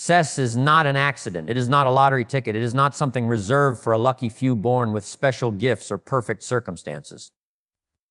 Success is not an accident. It is not a lottery ticket. It is not something reserved for a lucky few born with special gifts or perfect circumstances.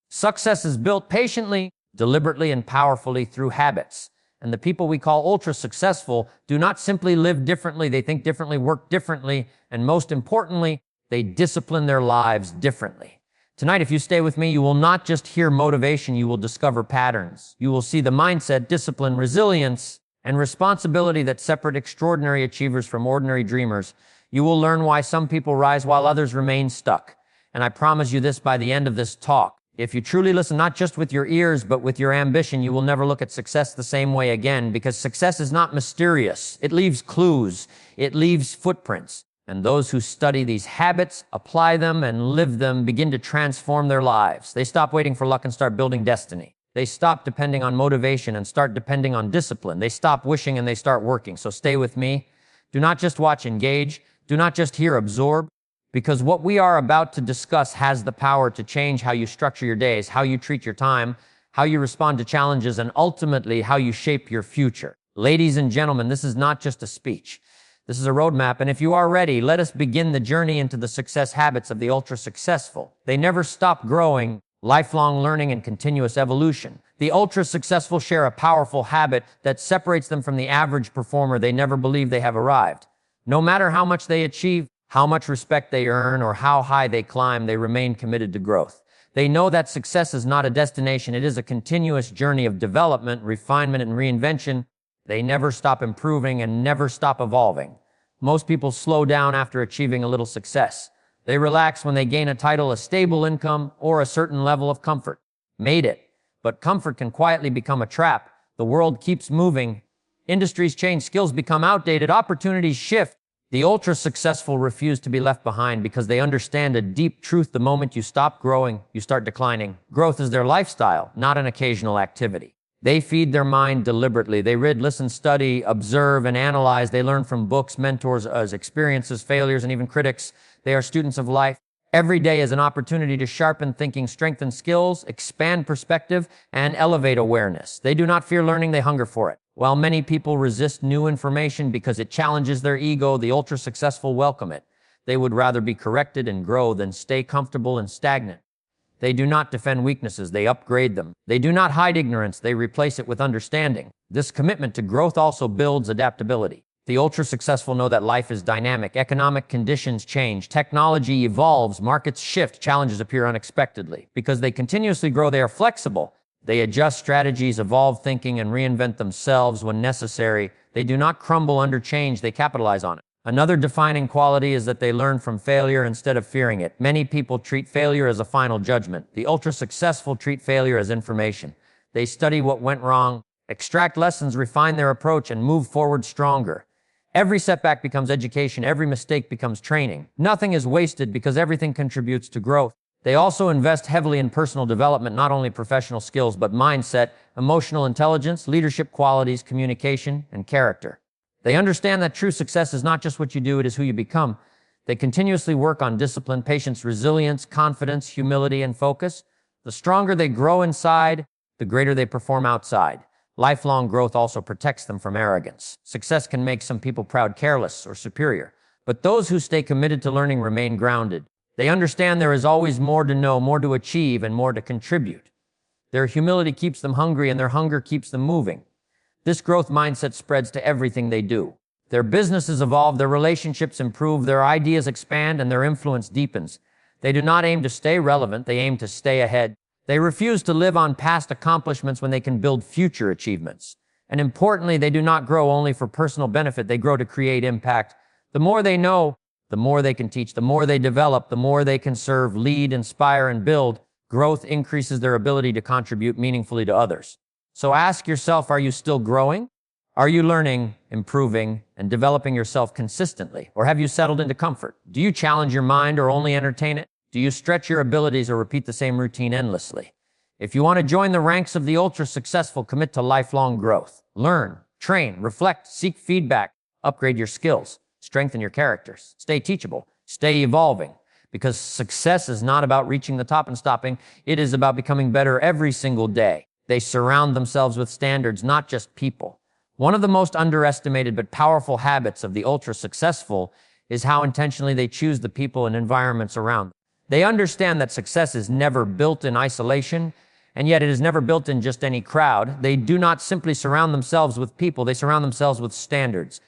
Success is built patiently, deliberately, and powerfully through habits. And the people we call ultra-successful do not simply live differently, they think differently, work differently, and most importantly, they discipline their lives differently. Tonight, if you stay with me, you will not just hear motivation, you will discover patterns. You will see the mindset, discipline, resilience, and responsibility that separate extraordinary achievers from ordinary dreamers. You will learn why some people rise while others remain stuck. And I promise you this by the end of this talk. If you truly listen, not just with your ears, but with your ambition, you will never look at success the same way again, because success is not mysterious. It leaves clues. It leaves footprints. And those who study these habits, apply them, and live them begin to transform their lives. They stop waiting for luck and start building destiny. They stop depending on motivation and start depending on discipline. They stop wishing and they start working. So stay with me. Do not just watch, engage. Do not just hear, absorb. Because what we are about to discuss has the power to change how you structure your days, how you treat your time, how you respond to challenges, and ultimately how you shape your future. Ladies and gentlemen, this is not just a speech. This is a roadmap, and if you are ready, let us begin the journey into the success habits of the ultra-successful. They never stop growing, lifelong learning, and continuous evolution. The ultra-successful share a powerful habit that separates them from the average performer. They never believe they have arrived. No matter how much they achieve, how much respect they earn, or how high they climb, they remain committed to growth. They know that success is not a destination, it is a continuous journey of development, refinement, and reinvention. They never stop improving and never stop evolving. Most people slow down after achieving a little success. They relax when they gain a title, a stable income, or a certain level of comfort. Made it. But comfort can quietly become a trap. The world keeps moving. Industries change, skills become outdated, opportunities shift. The ultra-successful refuse to be left behind because they understand a deep truth: the moment you stop growing, you start declining. Growth is their lifestyle, not an occasional activity. They feed their mind deliberately. They read, listen, study, observe, and analyze. They learn from books, mentors, experiences, failures, and even critics. They are students of life. Every day is an opportunity to sharpen thinking, strengthen skills, expand perspective, and elevate awareness. They do not fear learning, they hunger for it. While many people resist new information because it challenges their ego, the ultra-successful welcome it. They would rather be corrected and grow than stay comfortable and stagnant. They do not defend weaknesses, they upgrade them. They do not hide ignorance, they replace it with understanding. This commitment to growth also builds adaptability. The ultra-successful know that life is dynamic, economic conditions change, technology evolves, markets shift, challenges appear unexpectedly. Because they continuously grow, they are flexible. They adjust strategies, evolve thinking, and reinvent themselves when necessary. They do not crumble under change, they capitalize on it. Another defining quality is that they learn from failure instead of fearing it. Many people treat failure as a final judgment. The ultra-successful treat failure as information. They study what went wrong, extract lessons, refine their approach, and move forward stronger. Every setback becomes education, every mistake becomes training. Nothing is wasted because everything contributes to growth. They also invest heavily in personal development, not only professional skills, but mindset, emotional intelligence, leadership qualities, communication, and character. They understand that true success is not just what you do, it is who you become. They continuously work on discipline, patience, resilience, confidence, humility, and focus. The stronger they grow inside, the greater they perform outside. Lifelong growth also protects them from arrogance. Success can make some people proud, careless, or superior. But those who stay committed to learning remain grounded. They understand there is always more to know, more to achieve, and more to contribute. Their humility keeps them hungry, and their hunger keeps them moving. This growth mindset spreads to everything they do. Their businesses evolve, their relationships improve, their ideas expand, and their influence deepens. They do not aim to stay relevant, they aim to stay ahead. They refuse to live on past accomplishments when they can build future achievements. And importantly, they do not grow only for personal benefit, they grow to create impact. The more they know, the more they can teach, the more they develop, the more they can serve, lead, inspire, and build. Growth increases their ability to contribute meaningfully to others. So ask yourself, are you still growing? Are you learning, improving, and developing yourself consistently? Or have you settled into comfort? Do you challenge your mind or only entertain it? Do you stretch your abilities or repeat the same routine endlessly? If you want to join the ranks of the ultra-successful, commit to lifelong growth. Learn, train, reflect, seek feedback, upgrade your skills, strengthen your characters, stay teachable, stay evolving. Because success is not about reaching the top and stopping, it is about becoming better every single day. They surround themselves with standards, not just people. One of the most underestimated but powerful habits of the ultra-successful is how intentionally they choose the people and environments around them. They understand that success is never built in isolation, and yet it is never built in just any crowd. They do not simply surround themselves with people, they surround themselves with standards.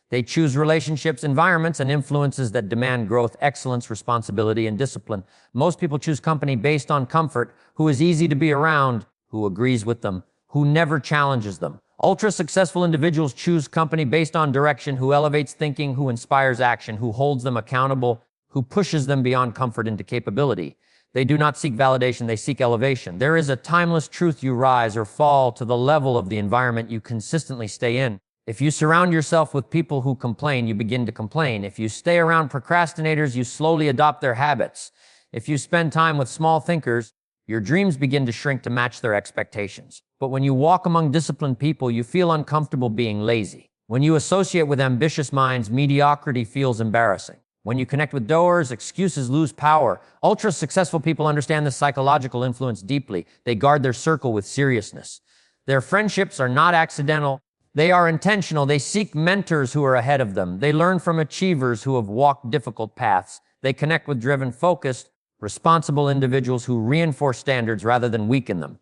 They choose relationships, environments, and influences that demand growth, excellence, responsibility, and discipline. Most people choose company based on comfort, who is easy to be around, who agrees with them, who never challenges them. Ultra-successful individuals choose company based on direction, who elevates thinking, who inspires action, who holds them accountable, who pushes them beyond comfort into capability. They do not seek validation, they seek elevation. There is a timeless truth: you rise or fall to the level of the environment you consistently stay in. If you surround yourself with people who complain, you begin to complain. If you stay around procrastinators, you slowly adopt their habits. If you spend time with small thinkers, your dreams begin to shrink to match their expectations. But when you walk among disciplined people, you feel uncomfortable being lazy. When you associate with ambitious minds, mediocrity feels embarrassing. When you connect with doers, excuses lose power. Ultra-successful people understand this psychological influence deeply. They guard their circle with seriousness. Their friendships are not accidental. They are intentional. They seek mentors who are ahead of them. They learn from achievers who have walked difficult paths. They connect with driven, focused, responsible individuals who reinforce standards rather than weaken them.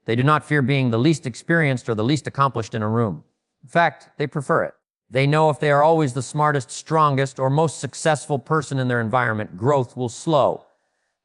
They do not fear being the least experienced or the least accomplished in a room. In fact, they prefer it. They know if they are always the smartest, strongest, or most successful person in their environment, growth will slow.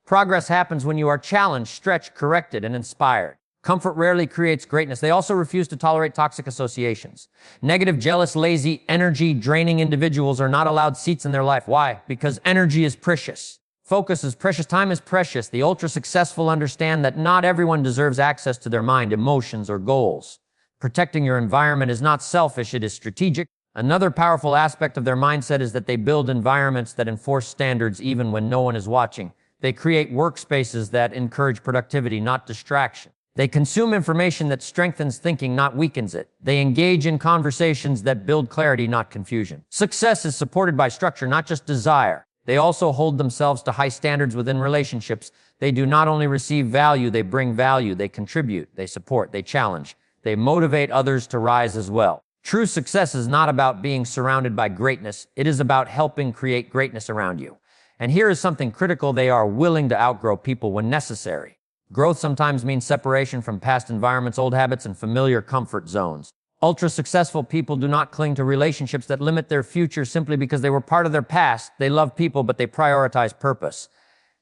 Progress happens when you are challenged, stretched, corrected, and inspired. Comfort rarely creates greatness. They also refuse to tolerate toxic associations. Negative, jealous, lazy, energy-draining individuals are not allowed seats in their life. Why? Because energy is precious. Focus is precious. Time is precious. The ultra-successful understand that not everyone deserves access to their mind, emotions, or goals. Protecting your environment is not selfish, it is strategic. Another powerful aspect of their mindset is that they build environments that enforce standards even when no one is watching. They create workspaces that encourage productivity, not distraction. They consume information that strengthens thinking, not weakens it. They engage in conversations that build clarity, not confusion. Success is supported by structure, not just desire. They also hold themselves to high standards within relationships. They do not only receive value, they bring value. They contribute, they support, they challenge. They motivate others to rise as well. True success is not about being surrounded by greatness. It is about helping create greatness around you. And here is something critical: they are willing to outgrow people when necessary. Growth sometimes means separation from past environments, old habits, and familiar comfort zones. Ultra-successful people do not cling to relationships that limit their future simply because they were part of their past. They love people, but they prioritize purpose.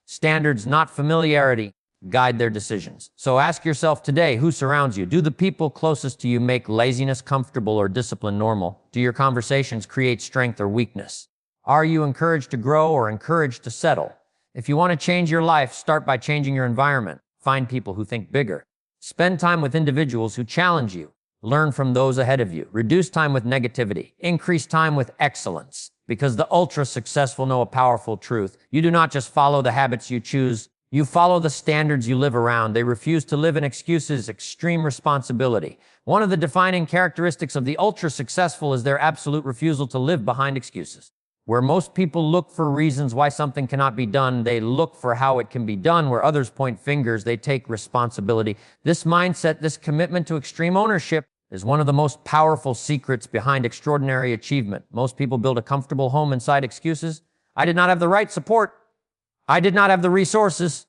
Standards, not familiarity, guide their decisions. So ask yourself today, who surrounds you? Do the people closest to you make laziness comfortable or discipline normal? Do your conversations create strength or weakness? Are you encouraged to grow or encouraged to settle? If you want to change your life, start by changing your environment. Find people who think bigger. Spend time with individuals who challenge you. Learn from those ahead of you. Reduce time with negativity. Increase time with excellence. Because the ultra-successful know a powerful truth. You do not just follow the habits you choose. You follow the standards you live around. They refuse to live in excuses, extreme responsibility. One of the defining characteristics of the ultra-successful is their absolute refusal to live behind excuses. Where most people look for reasons why something cannot be done, they look for how it can be done. Where others point fingers, they take responsibility. This mindset, this commitment to extreme ownership, is one of the most powerful secrets behind extraordinary achievement. Most people build a comfortable home inside excuses. I did not have the right support. I did not have the resources.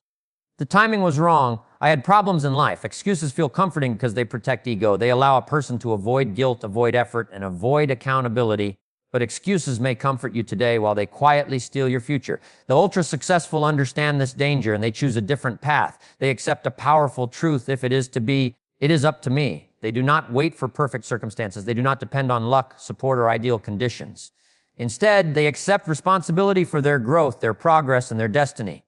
The timing was wrong. I had problems in life. Excuses feel comforting because they protect ego. They allow a person to avoid guilt, avoid effort, and avoid accountability. But excuses may comfort you today while they quietly steal your future. The ultra-successful understand this danger and they choose a different path. They accept a powerful truth: if it is to be, it is up to me. They do not wait for perfect circumstances. They do not depend on luck, support, or ideal conditions. Instead, they accept responsibility for their growth, their progress, and their destiny.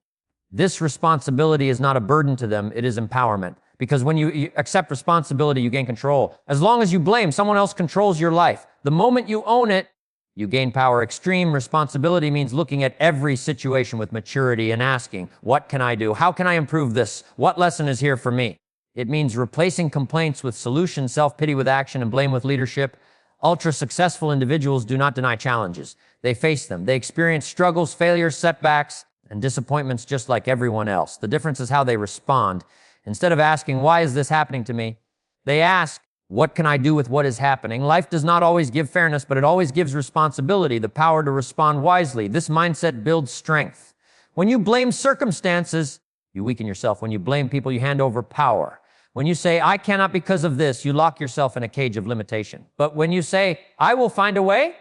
This responsibility is not a burden to them, it is empowerment. Because when you accept responsibility, you gain control. As long as you blame, someone else controls your life. The moment you own it, you gain power. Extreme responsibility means looking at every situation with maturity and asking, what can I do? How can I improve this? What lesson is here for me? It means replacing complaints with solutions, self-pity with action, and blame with leadership. Ultra-successful individuals do not deny challenges. They face them. They experience struggles, failures, setbacks, and disappointments just like everyone else. The difference is how they respond. Instead of asking, why is this happening to me? They ask, What can I do with what is happening? Life does not always give fairness, but it always gives responsibility, the power to respond wisely. This mindset builds strength. When you blame circumstances, you weaken yourself. When you blame people, you hand over power. When you say, I cannot because of this, you lock yourself in a cage of limitation. But when you say, I will find a way,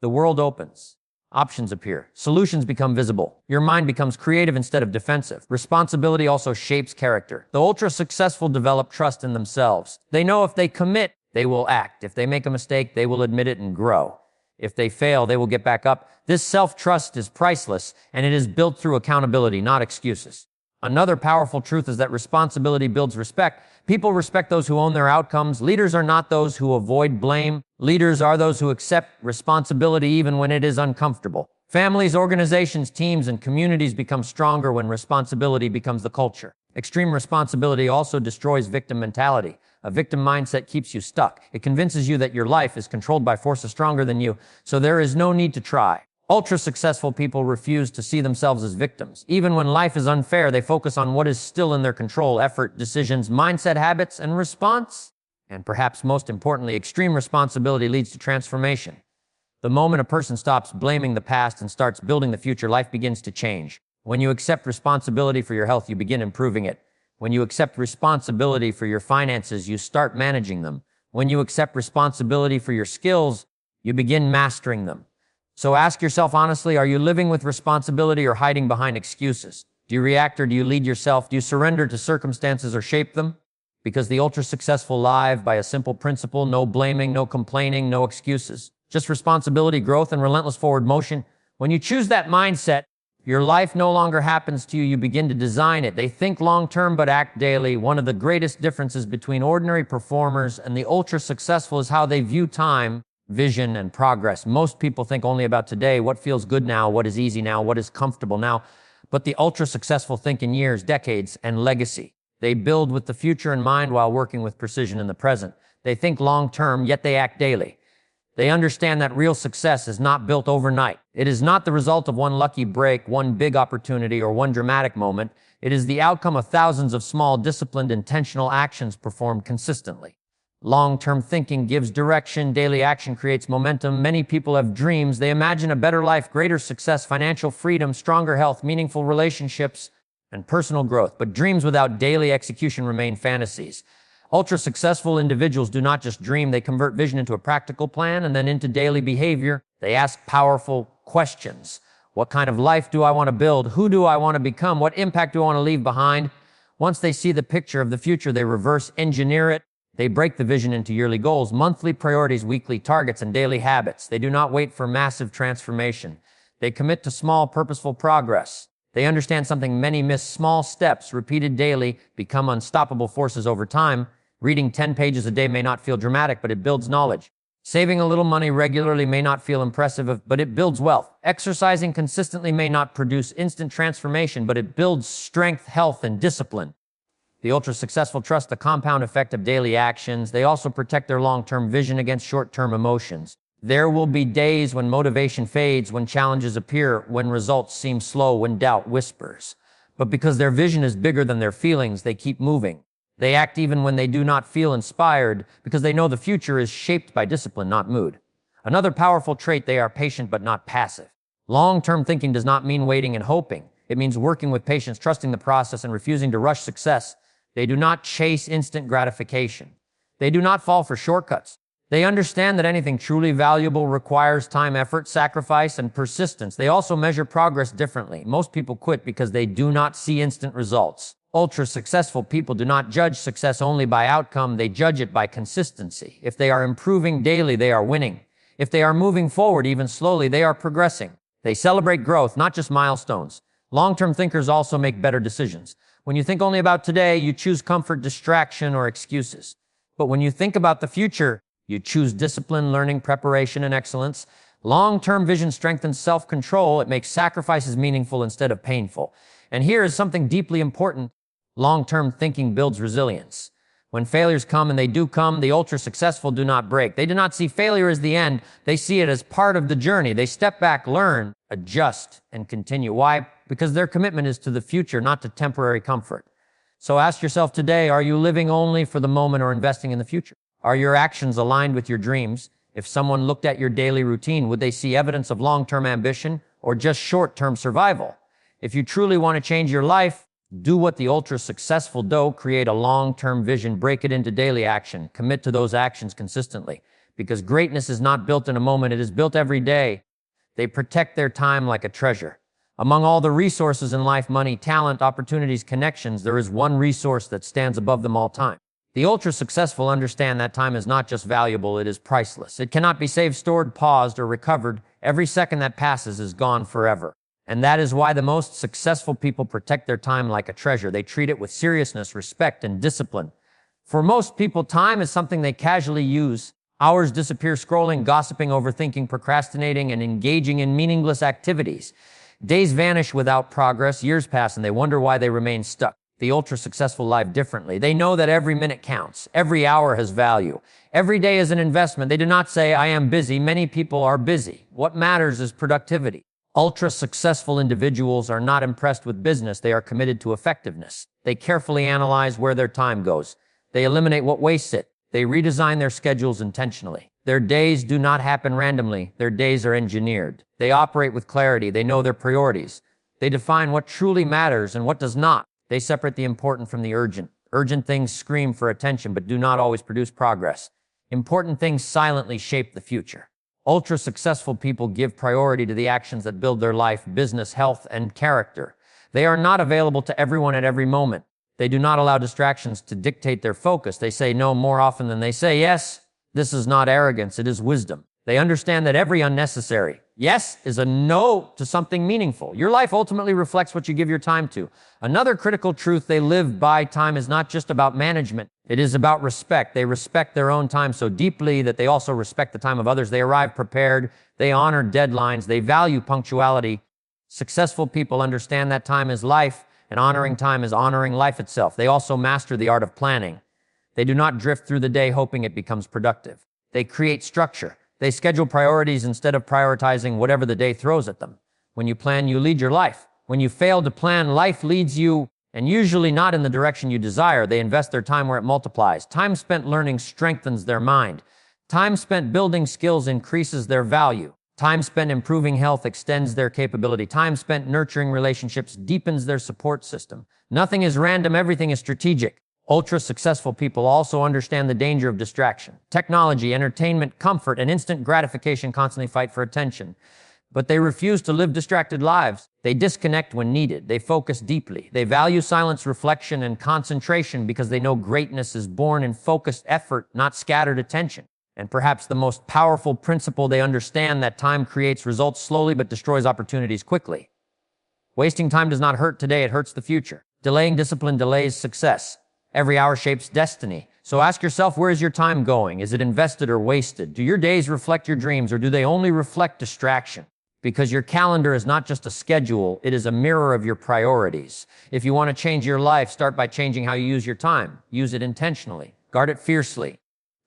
the world opens. Options appear. Solutions become visible. Your mind becomes creative instead of defensive. Responsibility also shapes character. The ultra-successful develop trust in themselves. They know if they commit, they will act. If they make a mistake, they will admit it and grow. If they fail, they will get back up. This self-trust is priceless, and it is built through accountability, not excuses. Another powerful truth is that responsibility builds respect. People respect those who own their outcomes. Leaders are not those who avoid blame. Leaders are those who accept responsibility even when it is uncomfortable. Families, organizations, teams, and communities become stronger when responsibility becomes the culture. Extreme responsibility also destroys victim mentality. A victim mindset keeps you stuck. It convinces you that your life is controlled by forces stronger than you, so there is no need to try. Ultra-successful people refuse to see themselves as victims. Even when life is unfair, they focus on what is still in their control: effort, decisions, mindset, habits, and response. And perhaps most importantly, extreme responsibility leads to transformation. The moment a person stops blaming the past and starts building the future, life begins to change. When you accept responsibility for your health, you begin improving it. When you accept responsibility for your finances, you start managing them. When you accept responsibility for your skills, you begin mastering them. So ask yourself honestly, are you living with responsibility or hiding behind excuses? Do you react or do you lead yourself? Do you surrender to circumstances or shape them? Because the ultra-successful live by a simple principle: no blaming, no complaining, no excuses. Just responsibility, growth, and relentless forward motion. When you choose that mindset, your life no longer happens to you, you begin to design it. They think long-term but act daily. One of the greatest differences between ordinary performers and the ultra-successful is how they view time, vision, and progress. Most people think only about today, what feels good now, what is easy now, what is comfortable now. But the ultra-successful think in years, decades, and legacy. They build with the future in mind while working with precision in the present. They think long-term, yet they act daily. They understand that real success is not built overnight. It is not the result of one lucky break, one big opportunity, or one dramatic moment. It is the outcome of thousands of small, disciplined, intentional actions performed consistently. Long-term thinking gives direction. Daily action creates momentum. Many people have dreams. They imagine a better life, greater success, financial freedom, stronger health, meaningful relationships, and personal growth. But dreams without daily execution remain fantasies. Ultra-successful individuals do not just dream, they convert vision into a practical plan and then into daily behavior. They ask powerful questions. What kind of life do I want to build? Who do I want to become? What impact do I want to leave behind? Once they see the picture of the future, they reverse engineer it. They break the vision into yearly goals, monthly priorities, weekly targets, and daily habits. They do not wait for massive transformation. They commit to small, purposeful progress. They understand something many miss: small steps, repeated daily, become unstoppable forces over time. Reading 10 pages a day may not feel dramatic, but it builds knowledge. Saving a little money regularly may not feel impressive, but it builds wealth. Exercising consistently may not produce instant transformation, but it builds strength, health, and discipline. The ultra-successful trust the compound effect of daily actions. They also protect their long-term vision against short-term emotions. There will be days when motivation fades, when challenges appear, when results seem slow, when doubt whispers. But because their vision is bigger than their feelings, they keep moving. They act even when they do not feel inspired, because they know the future is shaped by discipline, not mood. Another powerful trait: they are patient but not passive. Long-term thinking does not mean waiting and hoping. It means working with patience, trusting the process, and refusing to rush success. They do not chase instant gratification. They do not fall for shortcuts. They understand that anything truly valuable requires time, effort, sacrifice, and persistence. They also measure progress differently. Most people quit because they do not see instant results. Ultra-successful people do not judge success only by outcome. They judge it by consistency. If they are improving daily, they are winning. If they are moving forward even slowly, they are progressing. They celebrate growth, not just milestones. Long-term thinkers also make better decisions. When you think only about today, you choose comfort, distraction, or excuses. But when you think about the future, you choose discipline, learning, preparation, and excellence. Long-term vision strengthens self-control. It makes sacrifices meaningful instead of painful. And here is something deeply important. Long-term thinking builds resilience. When failures come, and they do come, the ultra-successful do not break. They do not see failure as the end. They see it as part of the journey. They step back, learn, adjust, and continue. Why? Because their commitment is to the future, not to temporary comfort. So ask yourself today, are you living only for the moment or investing in the future? Are your actions aligned with your dreams? If someone looked at your daily routine, would they see evidence of long-term ambition or just short-term survival? If you truly want to change your life, do what the ultra-successful do. Create a long-term vision, break it into daily action, commit to those actions consistently. Because greatness is not built in a moment, it is built every day. They protect their time like a treasure. Among all the resources in life, money, talent, opportunities, connections, there is one resource that stands above them all time. The ultra-successful understand that time is not just valuable, it is priceless. It cannot be saved, stored, paused, or recovered. Every second that passes is gone forever. And that is why the most successful people protect their time like a treasure. They treat it with seriousness, respect, and discipline. For most people, time is something they casually use. Hours disappear scrolling, gossiping, overthinking, procrastinating, and engaging in meaningless activities. Days vanish without progress, years pass, and they wonder why they remain stuck. The ultra-successful live differently. They know that every minute counts. Every hour has value. Every day is an investment. They do not say, I am busy. Many people are busy. What matters is productivity. Ultra-successful individuals are not impressed with business. They are committed to effectiveness. They carefully analyze where their time goes. They eliminate what wastes it. They redesign their schedules intentionally. Their days do not happen randomly. Their days are engineered. They operate with clarity. They know their priorities. They define what truly matters and what does not. They separate the important from the urgent. Urgent things scream for attention but do not always produce progress. Important things silently shape the future. Ultra-successful people give priority to the actions that build their life, business, health, and character. They are not available to everyone at every moment. They do not allow distractions to dictate their focus. They say no more often than they say yes. This is not arrogance, it is wisdom. They understand that every unnecessary yes is a no to something meaningful. Your life ultimately reflects what you give your time to. Another critical truth they live by: time is not just about management. It is about respect. They respect their own time so deeply that they also respect the time of others. They arrive prepared. They honor deadlines. They value punctuality. Successful people understand that time is life, and honoring time is honoring life itself. They also master the art of planning. They do not drift through the day hoping it becomes productive. They create structure. They schedule priorities instead of prioritizing whatever the day throws at them. When you plan, you lead your life. When you fail to plan, life leads you, and usually not in the direction you desire. They invest their time where it multiplies. Time spent learning strengthens their mind. Time spent building skills increases their value. Time spent improving health extends their capability. Time spent nurturing relationships deepens their support system. Nothing is random, everything is strategic. Ultra-successful people also understand the danger of distraction. Technology, entertainment, comfort, and instant gratification constantly fight for attention. But they refuse to live distracted lives. They disconnect when needed. They focus deeply. They value silence, reflection, and concentration because they know greatness is born in focused effort, not scattered attention. And perhaps the most powerful principle, they understand that time creates results slowly but destroys opportunities quickly. Wasting time does not hurt today, it hurts the future. Delaying discipline delays success. Every hour shapes destiny. So ask yourself, where is your time going? Is it invested or wasted? Do your days reflect your dreams, or do they only reflect distraction? Because your calendar is not just a schedule, it is a mirror of your priorities. If you want to change your life, start by changing how you use your time. Use it intentionally. Guard it fiercely.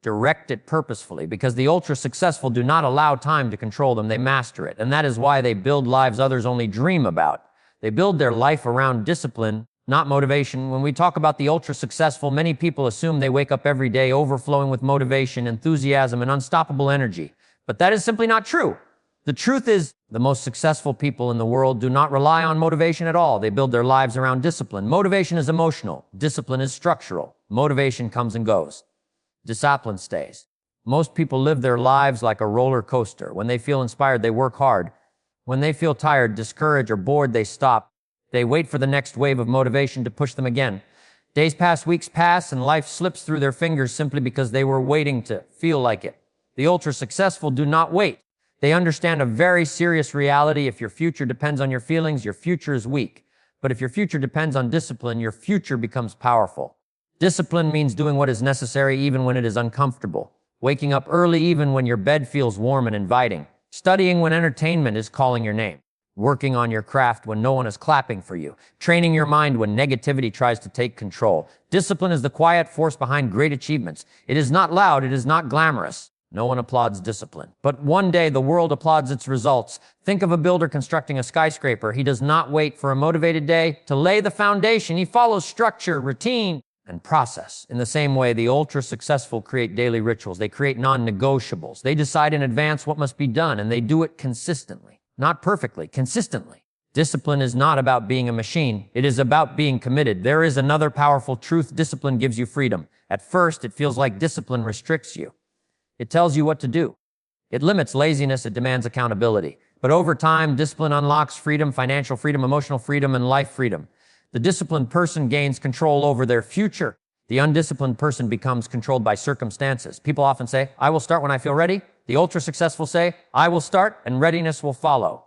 Direct it purposefully, because the ultra-successful do not allow time to control them, they master it. And that is why they build lives others only dream about. They build their life around discipline, not motivation. When we talk about the ultra-successful, many people assume they wake up every day overflowing with motivation, enthusiasm, and unstoppable energy. But that is simply not true. The truth is, the most successful people in the world do not rely on motivation at all. They build their lives around discipline. Motivation is emotional. Discipline is structural. Motivation comes and goes. Discipline stays. Most people live their lives like a roller coaster. When they feel inspired, they work hard. When they feel tired, discouraged, or bored, they stop. They wait for the next wave of motivation to push them again. Days pass, weeks pass, and life slips through their fingers simply because they were waiting to feel like it. The ultra-successful do not wait. They understand a very serious reality. If your future depends on your feelings, your future is weak. But if your future depends on discipline, your future becomes powerful. Discipline means doing what is necessary even when it is uncomfortable. Waking up early even when your bed feels warm and inviting. Studying when entertainment is calling your name. Working on your craft when no one is clapping for you. Training your mind when negativity tries to take control. Discipline is the quiet force behind great achievements. It is not loud, it is not glamorous. No one applauds discipline. But one day the world applauds its results. Think of a builder constructing a skyscraper. He does not wait for a motivated day to lay the foundation. He follows structure, routine, and process. In the same way, the ultra-successful create daily rituals. They create non-negotiables. They decide in advance what must be done, and they do it consistently. Not perfectly, consistently. Discipline is not about being a machine. It is about being committed. There is another powerful truth. Discipline gives you freedom. At first, it feels like discipline restricts you. It tells you what to do. It limits laziness. It demands accountability. But over time, discipline unlocks freedom, financial freedom, emotional freedom, and life freedom. The disciplined person gains control over their future. The undisciplined person becomes controlled by circumstances. People often say, I will start when I feel ready. The ultra-successful say, I will start and readiness will follow.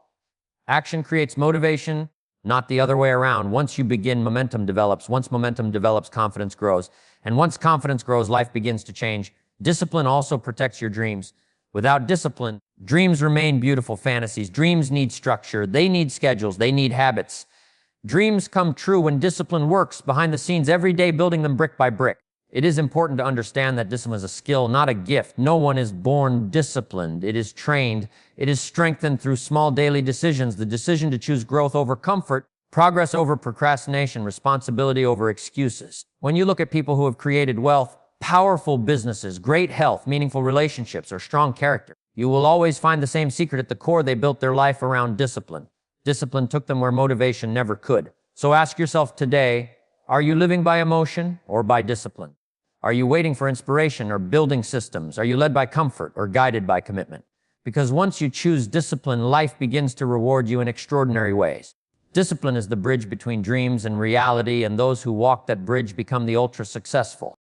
Action creates motivation, not the other way around. Once you begin, momentum develops. Once momentum develops, confidence grows. And once confidence grows, life begins to change. Discipline also protects your dreams. Without discipline, dreams remain beautiful fantasies. Dreams need structure. They need schedules. They need habits. Dreams come true when discipline works behind the scenes every day, building them brick by brick. It is important to understand that discipline is a skill, not a gift. No one is born disciplined. It is trained. It is strengthened through small daily decisions. The decision to choose growth over comfort, progress over procrastination, responsibility over excuses. When you look at people who have created wealth, powerful businesses, great health, meaningful relationships, or strong character, you will always find the same secret at the core. They built their life around discipline. Discipline took them where motivation never could. So ask yourself today, are you living by emotion or by discipline? Are you waiting for inspiration or building systems? Are you led by comfort or guided by commitment? Because once you choose discipline, life begins to reward you in extraordinary ways. Discipline is the bridge between dreams and reality, and those who walk that bridge become the ultra-successful.